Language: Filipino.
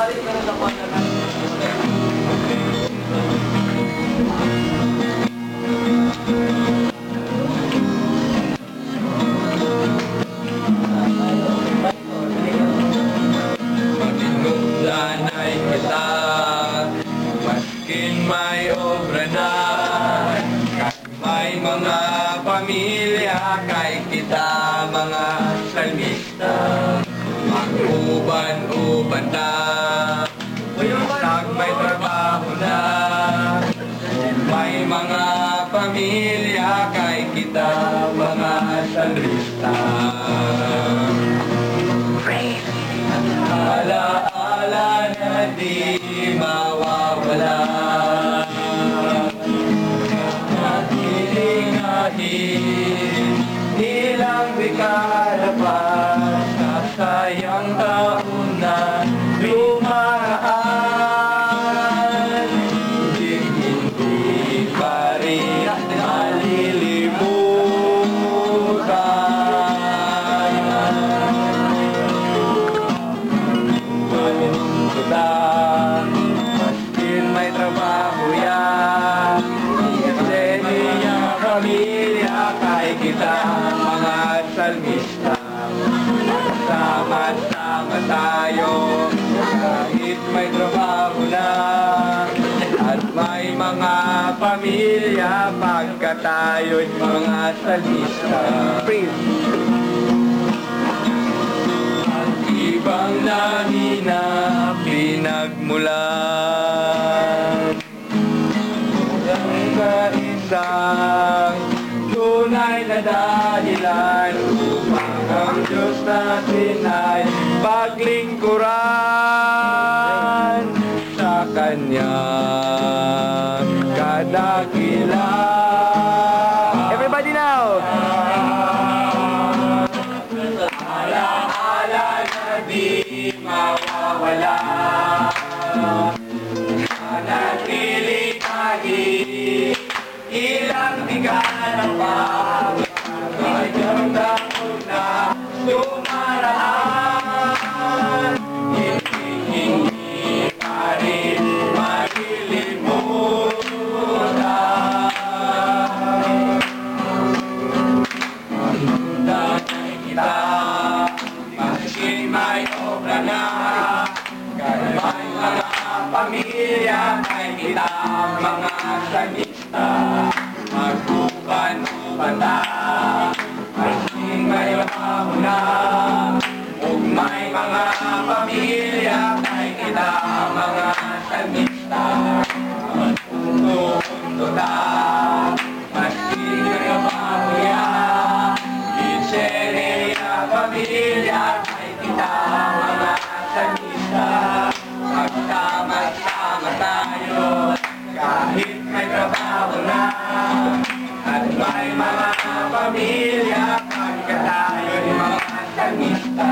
Matinuglanay kita, maskin may obra na, may mga pamilya kay kita mga salmista. Mag-uban-uban na, pag may trabaho na, may mga pamilya kay kita mga salmista. Ala-ala na di mawawala, at hilingahin ilang dekada pa, kasayang taon na lumaraan, hindi pa rin maskin may trabaho yan, kasi niyang pamilya kay kita mga salmista. Sama-sama tayo kahit may trabaho na, at may mga pamilya pagka tayo'y mga salmista. Ibang lahi na pinagmulan, ang kaisang tunay na dahilan upang ang Diyos natin ay paglingkuran sa Kanyang kadakilaan. Everybody now! Di mawawala, manatili kahit ilang dekada pa, ngayong taon na dumaraan, hindi pa rin malilimutan. Masundan ay kita, may obra na, kaya may mga pamilya kay kita mga salmista. Mag-uban-uban na, masking may trabaho na, ug may mga pamilya kay kita mga salmista. Mag-undo na, masking may trabaho yan, iseriya pamilya kita mga salmista. Magsama-sama tayo kahit may trabaho na, at may mga pamilya pagka tayo'y mga salmista.